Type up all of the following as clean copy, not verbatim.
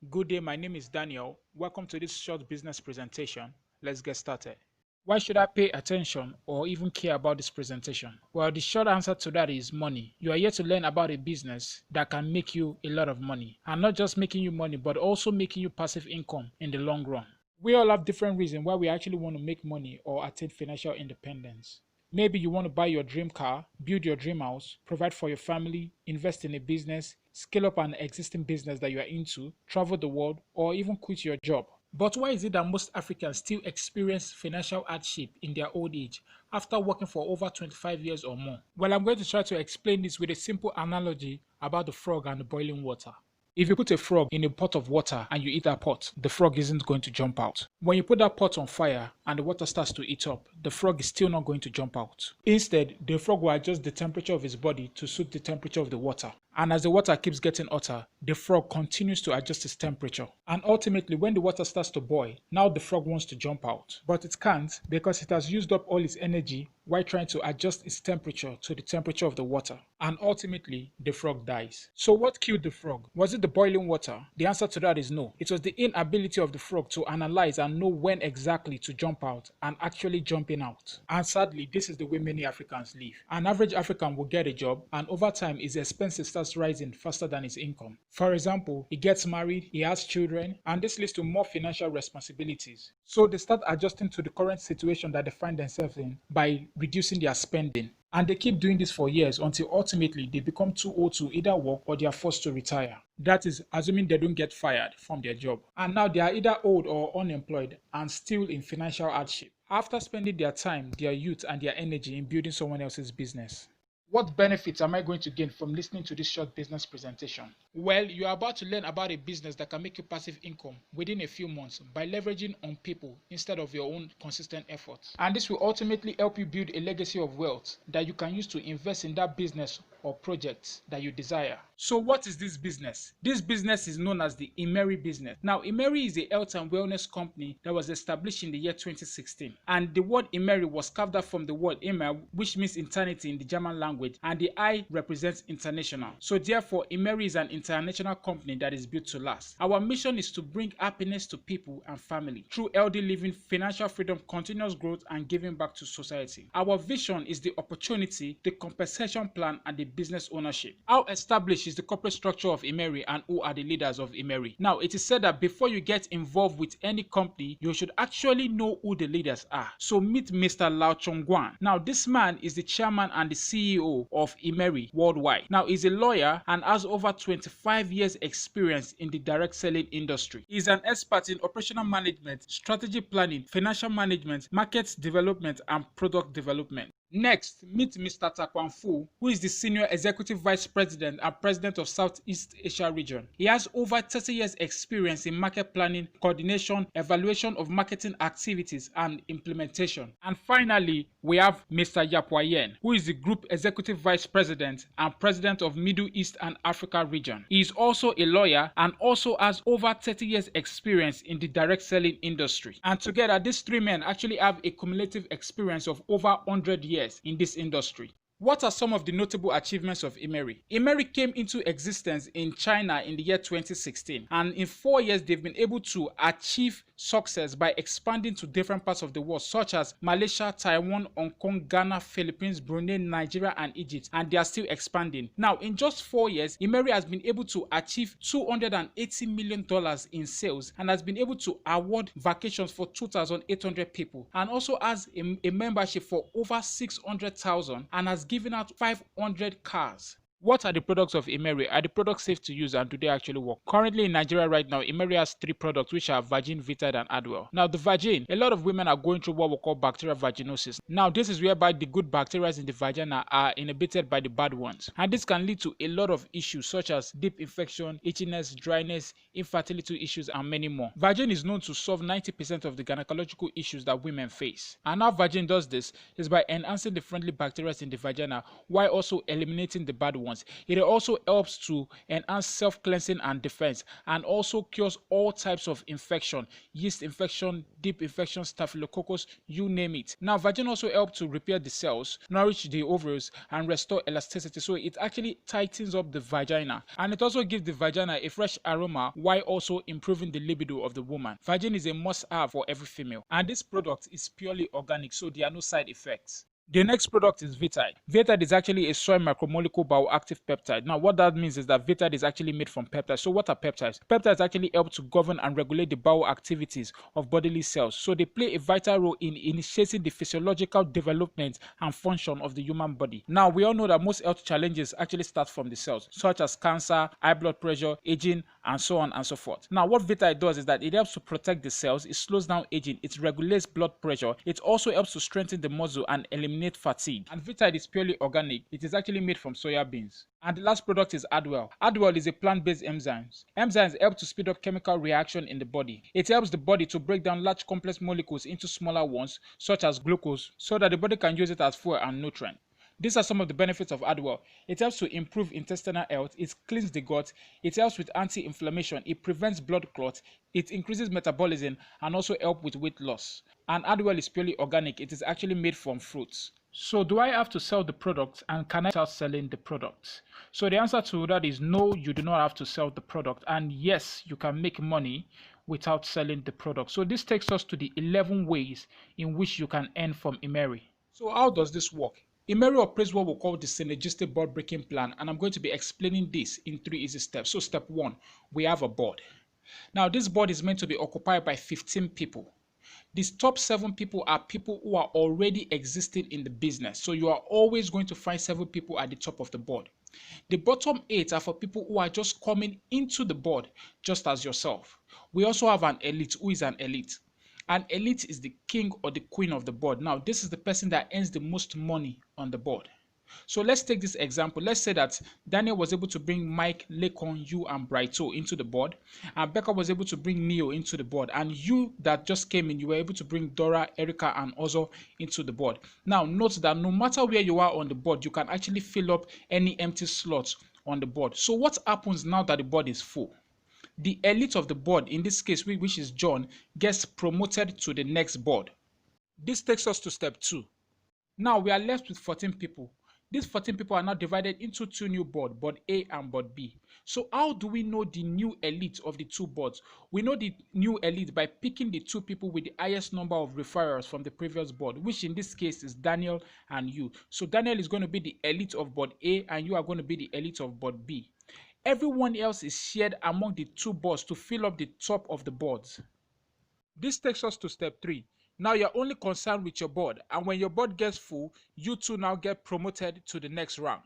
Good day, my name is Daniel. Welcome to this short business presentation. Let's get started. Why should I pay attention or even care about this presentation? Well, the short answer to that is money. You are here to learn about a business that can make you a lot of money. And not just making you money, but also making you passive income in the long run. We all have different reasons why we actually want to make money or attain financial independence. Maybe you want to buy your dream car, build your dream house, provide for your family, invest in a business, scale up an existing business that you are into, travel the world, or even quit your job. But why is it that most Africans still experience financial hardship in their old age after working for over 25 years or more? Well, I'm going to try to explain this with a simple analogy about the frog and the boiling water. If you put a frog in a pot of water and you eat that pot, the frog isn't going to jump out. When you put that pot on fire and the water starts to heat up, the frog is still not going to jump out. Instead, the frog will adjust the temperature of his body to suit the temperature of the water. And as the water keeps getting hotter, the frog continues to adjust its temperature. And ultimately, when the water starts to boil, now the frog wants to jump out. But it can't because it has used up all its energy while trying to adjust its temperature to the temperature of the water. And ultimately, the frog dies. So what killed the frog? Was it the boiling water? The answer to that is no. It was the inability of the frog to analyze and know when exactly to jump out and actually jumping out. And sadly, this is the way many Africans live. An average African will get a job and over time his expenses starts rising faster than his income. For example, he gets married, he has children, and this leads to more financial responsibilities. So they start adjusting to the current situation that they find themselves in by reducing their spending. And they keep doing this for years until ultimately they become too old to either work or they are forced to retire. That is, assuming they don't get fired from their job. And now they are either old or unemployed and still in financial hardship after spending their time, their youth, and their energy in building someone else's business. What benefits am I going to gain from listening to this short business presentation? Well, you are about to learn about a business that can make you passive income within a few months by leveraging on people instead of your own consistent efforts. And this will ultimately help you build a legacy of wealth that you can use to invest in that business or projects that you desire. So what is this business? This business is known as the Emery business. Now, Emery is a health and wellness company that was established in the year 2016. And the word Emery was carved out from the word Emer, which means eternity in the German language, and the I represents international. So therefore, Emery is an international company that is built to last. Our mission is to bring happiness to people and family through healthy living, financial freedom, continuous growth, and giving back to society. Our vision is the opportunity, the compensation plan, and the business ownership. How established is the corporate structure of Emery and who are the leaders of Emery? Now, it is said that before you get involved with any company, you should actually know who the leaders are. So meet Mr. Lau Chongguan. Now, this man is the chairman and the CEO of Emery worldwide. Now, he's a lawyer and has over 25 years experience in the direct selling industry. He's an expert in operational management, strategy planning, financial management, market development, and product development. Next, meet Mr. Taquan Fu, who is the Senior Executive Vice President and President of Southeast Asia region. He has over 30 years experience in market planning, coordination, evaluation of marketing activities, and implementation. And finally, we have Mr. Yapua Yen, who is the Group Executive Vice President and President of Middle East and Africa region. He is also a lawyer and also has over 30 years experience in the direct selling industry. And together, these three men actually have a cumulative experience of over 100 years in this industry. What are some of the notable achievements of Emery? Emery came into existence in China in the year 2016, and in 4 years they've been able to achieve success by expanding to different parts of the world such as Malaysia, Taiwan, Hong Kong, Ghana, Philippines, Brunei, Nigeria, and Egypt, and they are still expanding. Now, in just 4 years, Emery has been able to achieve $280 million in sales and has been able to award vacations for 2,800 people and also has a membership for over 600,000 and has given out 500 cars. What are the products of Emery? Are the products safe to use and do they actually work? Currently in Nigeria right now, Emery has 3 products which are Virgin, Vitide, and Adwell. Now the Virgin, a lot of women are going through what we call bacterial vaginosis. Now this is whereby the good bacteria in the vagina are inhibited by the bad ones. And this can lead to a lot of issues such as deep infection, itchiness, dryness, infertility issues, and many more. Virgin is known to solve 90% of the gynecological issues that women face. And how Virgin does this is by enhancing the friendly bacteria in the vagina while also eliminating the bad ones. ones. It also helps to enhance self-cleansing and defense, and also cures all types of infection, yeast infection, deep infection, staphylococcus, you name it. Now, Virgin also helps to repair the cells, nourish the ovaries, and restore elasticity. So it actually tightens up the vagina, and it also gives the vagina a fresh aroma while also improving the libido of the woman. Virgin is a must-have for every female, and this product is purely organic, so there are no side effects. The next product is Vitide. Vitide is actually a soy macromolecule bioactive peptide. Now, what that means is that Vitide is actually made from peptides. So what are peptides? Peptides actually help to govern and regulate the bioactivities of bodily cells. So they play a vital role in initiating the physiological development and function of the human body. Now, we all know that most health challenges actually start from the cells, such as cancer, high blood pressure, aging, and so on and so forth. Now, what Vitide does is that it helps to protect the cells, it slows down aging, it regulates blood pressure, it also helps to strengthen the muscle and eliminate fatigue. And Vitide is purely organic. It is actually made from soya beans. And the last product is Adwell. Adwell is a plant-based enzyme. Enzymes help to speed up chemical reaction in the body. It helps the body to break down large complex molecules into smaller ones, such as glucose, so that the body can use it as fuel and nutrient. These are some of the benefits of Adwell. It helps to improve intestinal health, it cleans the gut, it helps with anti-inflammation, it prevents blood clots, it increases metabolism, and also helps with weight loss. And Adwell is purely organic. It is actually made from fruits. So do I have to sell the product, and can I start selling the product? So the answer to that is no, you do not have to sell the product, and yes, you can make money without selling the product. So this takes us to the 11 ways in which you can earn from Imeri. So how does this work? Imeri operates what we call the synergistic board breaking plan, and I'm going to be explaining this in 3 easy steps. So step 1, we have a board. Now this board is meant to be occupied by 15 people. These top 7 people are people who are already existing in the business. So you are always going to find 7 people at the top of the board. The bottom 8 are for people who are just coming into the board, just as yourself. We also have an elite. Who is an elite? An elite is the king or the queen of the board. Now, this is the person that earns the most money on the board. So let's take this example. Let's say that Daniel was able to bring Mike, Lekon, you, and Brighto into the board, and Becca was able to bring Neo into the board, and you that just came in, you were able to bring Dora, Erica, and Ozo into the board. Now, note that no matter where you are on the board, you can actually fill up any empty slots on the board. So what happens now that the board is full? The elite of the board, in this case, which is John, gets promoted to the next board. This takes us to step 2. Now we are left with 14 people. These 14 people are now divided into 2 new boards, board A and board B. So how do we know the new elite of the 2 boards? We know the new elite by picking the 2 people with the highest number of referrals from the previous board, which in this case is Daniel and you. So Daniel is going to be the elite of board A, and you are going to be the elite of board B. Everyone else is shared among the 2 boards to fill up the top of the boards. This takes us to step 3. Now you're only concerned with your board, and when your board gets full, you 2 now get promoted to the next rank.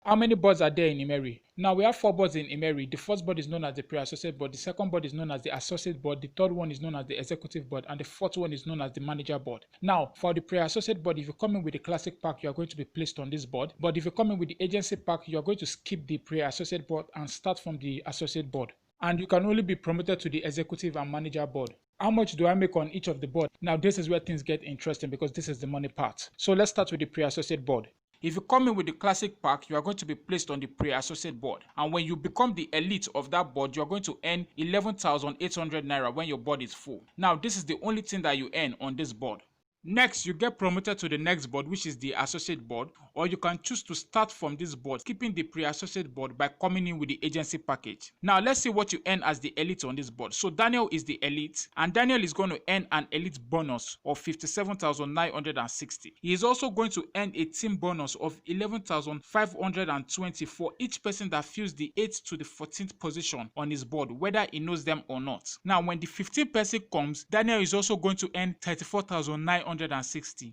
How many boards are there in Imeri? Now we have 4 boards in Imeri. The first board is known as the pre-associate board, the second board is known as the associate board, the third one is known as the executive board, and the fourth one is known as the manager board. Now for the pre-associate board, if you come in with the classic pack, you are going to be placed on this board. But if you come in with the agency pack, you are going to skip the pre-associate board and start from the associate board. And you can only be promoted to the executive and manager board. How much do I make on each of the board? Now this is where things get interesting, because this is the money part. So let's start with the pre-associate board. If you come in with the classic pack, you are going to be placed on the pre-associate board. And when you become the elite of that board, you are going to earn 11,800 naira when your board is full. Now this is the only thing that you earn on this board. Next, you get promoted to the next board, which is the associate board, or you can choose to start from this board, skipping the pre-associate board by coming in with the agency package. Now, let's see what you earn as the elite on this board. So Daniel is the elite, and Daniel is going to earn an elite bonus of 57,960. He is also going to earn a team bonus of 11,520 for each person that fills the 8th to the 14th position on his board, whether he knows them or not. Now, when the 15th person comes, Daniel is also going to earn 34,960.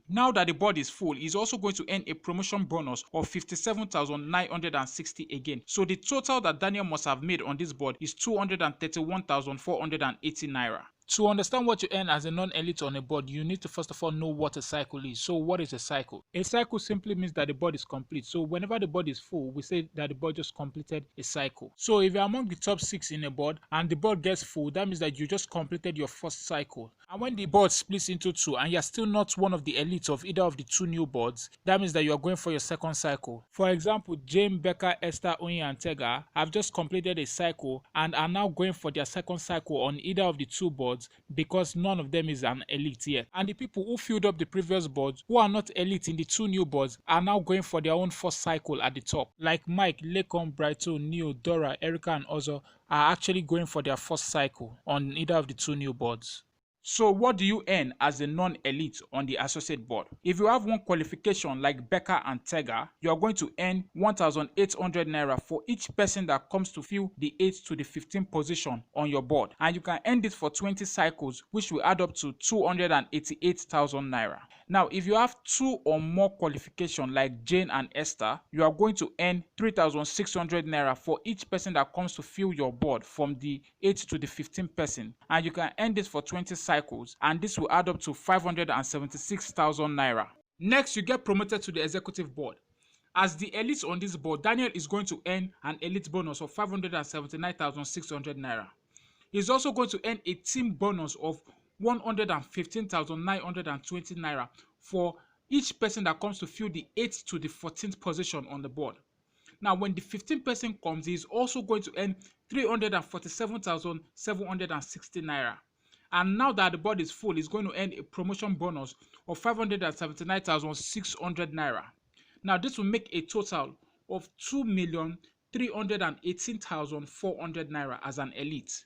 Now that the board is full, he's also going to earn a promotion bonus of 57,960 again. So the total that Daniel must have made on this board is 231,480 naira. To understand what you earn as a non-elite on a board, you need to first of all know what a cycle is. So what is a cycle? A cycle simply means that the board is complete. So whenever the board is full, we say that the board just completed a cycle. So if you're among the top 6 in a board and the board gets full, that means that you just completed your first cycle. And when the board splits into 2 and you're still not one of the elites of either of the 2 new boards, that means that you are going for your second cycle. For example, Jane, Becca, Esther, Oyin, and Tega have just completed a cycle and are now going for their second cycle on either of the 2 boards because none of them is an elite yet. And the people who filled up the previous boards who are not elite in the 2 new boards are now going for their own first cycle at the top. Like Mike, Lekon, Brighto, Neo, Dora, Erica, and Ozo are actually going for their first cycle on either of the 2 new boards. So what do you earn as a non-elite on the associate board? If you have one qualification like Becca and Tega, you are going to earn 1,800 naira for each person that comes to fill the 8th to the 15th position on your board. And you can earn it for 20 cycles, which will add up to 288,000 naira. Now, if you have 2 or more qualifications like Jane and Esther, you are going to earn 3,600 naira for each person that comes to fill your board from the 8th to the 15th person. And you can earn this for 20 cycles, and this will add up to 576,000 naira. Next, you get promoted to the executive board. As the elite on this board, Daniel is going to earn an elite bonus of 579,600 naira. He's also going to earn a team bonus of 115,920 naira for each person that comes to fill the 8th to the 14th position on the board. Now, when the 15th person comes, he is also going to earn 347,760 naira. And now that the board is full, he's going to earn a promotion bonus of 579,600 naira. Now, this will make a total of 2,318,400 naira as an elite.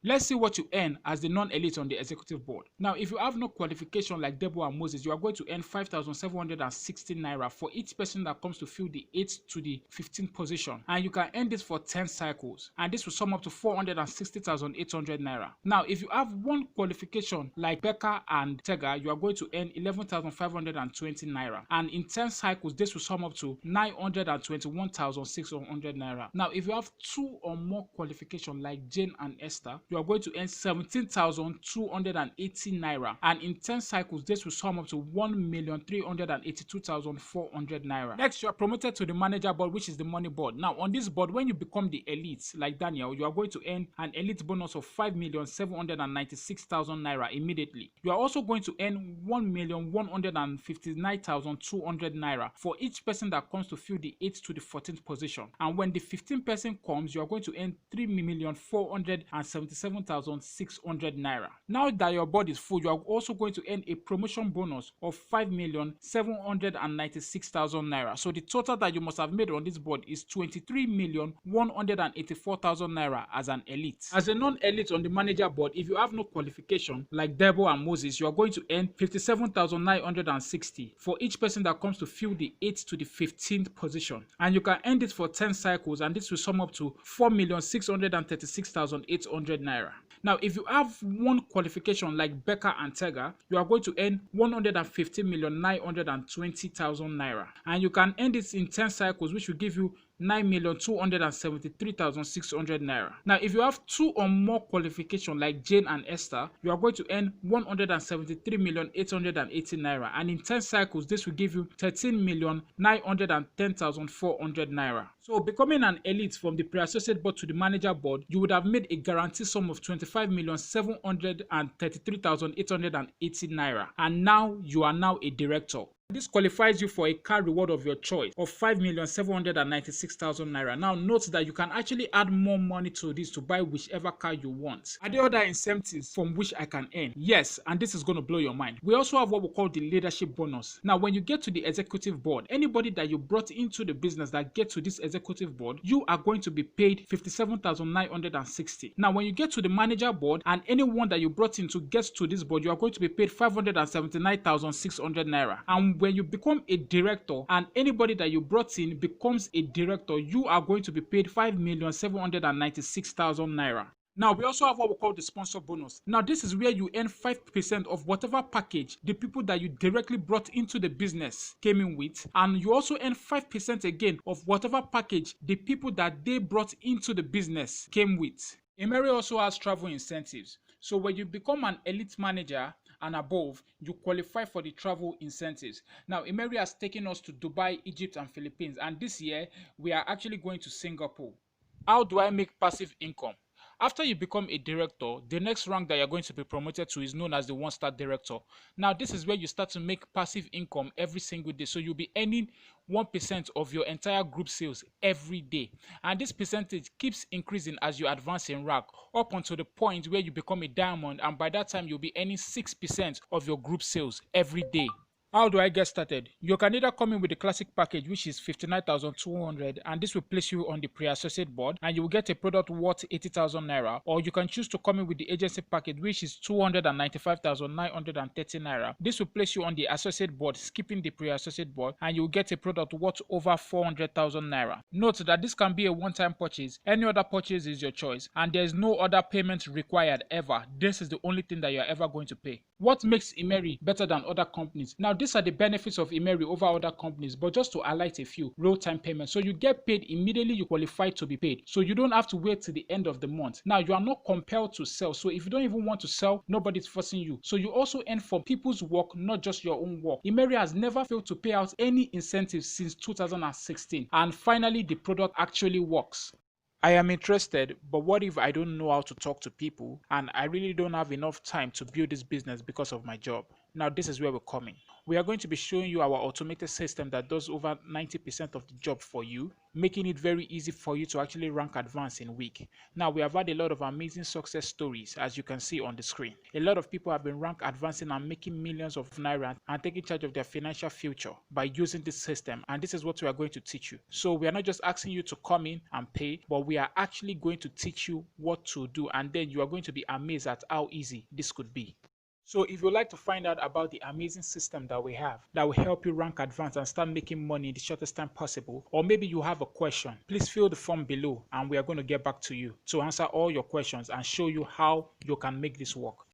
Let's see what you earn as the non-elite on the executive board. Now, if you have no qualification like Deborah and Moses, you are going to earn 5,760 naira for each person that comes to fill the 8th to the 15th position. And you can earn this for 10 cycles. And this will sum up to 460,800 naira. Now, if you have one qualification like Becca and Tega, you are going to earn 11,520 naira. And in 10 cycles, this will sum up to 921,600 naira. Now, if you have 2 or more qualifications like Jane and Esther, you are going to earn 17,280 naira, and in 10 cycles this will sum up to 1,382,400 naira. Next, you are promoted to the manager board, which is the money board. Now, on this board, when you become the elite like Daniel, you are going to earn an elite bonus of 5,796,000 naira immediately. You are also going to earn 1,159,200 naira for each person that comes to fill the 8th to the 14th position. And when the 15th person comes, you are going to earn 3,477,600 naira. Now that your board is full, you are also going to earn a promotion bonus of 5,796,000 naira. So the total that you must have made on this board is 23,184,000 naira as an elite. As a non-elite on the manager board, if you have no qualification like Deborah and Moses, you are going to earn 57,960 for each person that comes to fill the 8th to the 15th position. And you can earn this for 10 cycles, and this will sum up to 4,636,800 naira. Now, if you have one qualification like Becca and Tega, you are going to earn 150,920,000 naira. And you can earn this in 10 cycles, which will give you 9,273,600 naira. Now, if you have 2 or more qualifications like Jane and Esther, you are going to earn 173,880 naira. And in 10 cycles, this will give you 13,910,400 naira. So, becoming an elite from the pre-associate board to the manager board, you would have made a guaranteed sum of 25,733,880 naira. And now, you are now a director. This qualifies you for a car reward of your choice of 5,796,000 naira. Now note that you can actually add more money to this to buy whichever car you want. Are there other incentives from which I can earn? Yes, and this is going to blow your mind. We also have what we call the leadership bonus. Now, when you get to the executive board, anybody that you brought into the business that gets to this executive board, you are going to be paid 57,960. Now, when you get to the manager board and anyone that you brought in to get to this board, you are going to be paid 579,600 naira. And when you become a director and anybody that you brought in becomes a director, you are going to be paid 5,796,000 naira. Now, we also have what we call the sponsor bonus. Now, this is where you earn 5% of whatever package the people that you directly brought into the business came in with. And you also earn 5% again of whatever package the people that they brought into the business came with. Emery also has travel incentives. So when you become an elite manager and above, you qualify for the travel incentives. Now, Emery has taken us to Dubai, Egypt, and Philippines, and this year we are actually going to Singapore. How do I make passive income? After you become a director, the next rank that you're going to be promoted to is known as the one-star director. Now, this is where you start to make passive income every single day. So you'll be earning 1% of your entire group sales every day. And this percentage keeps increasing as you advance in rank up until the point where you become a diamond. And by that time, you'll be earning 6% of your group sales every day. How do I get started? You can either come in with the classic package, which is 59,200, and this will place you on the pre-associate board, and you will get a product worth 80,000 naira. Or you can choose to come in with the agency package, which is 295,930 naira. This will place you on the associate board, skipping the pre-associate board, and you will get a product worth over 400,000 naira. Note that this can be a one-time purchase. Any other purchase is your choice, and there is no other payment required ever. This is the only thing that you are ever going to pay. What makes Emery better than other companies? Now, these are the benefits of Emery over other companies, but just to highlight a few: real-time payments. So you get paid immediately you qualify to be paid. So you don't have to wait till the end of the month. Now, you are not compelled to sell. So if you don't even want to sell, nobody's forcing you. So you also earn from people's work, not just your own work. Emery has never failed to pay out any incentives since 2016. And finally, the product actually works. I am interested, but what if I don't know how to talk to people and I really don't have enough time to build this business because of my job? Now, this is where we're coming. We are going to be showing you our automated system that does over 90% of the job for you, making it very easy for you to actually rank advance in a week. Now, we have had a lot of amazing success stories, as you can see on the screen. A lot of people have been rank advancing and making millions of naira and taking charge of their financial future by using this system, and this is what we are going to teach you. So we are not just asking you to come in and pay, but we are actually going to teach you what to do, and then you are going to be amazed at how easy this could be. So if you'd like to find out about the amazing system that we have that will help you rank advance and start making money in the shortest time possible, or maybe you have a question, please fill the form below and we are going to get back to you to answer all your questions and show you how you can make this work.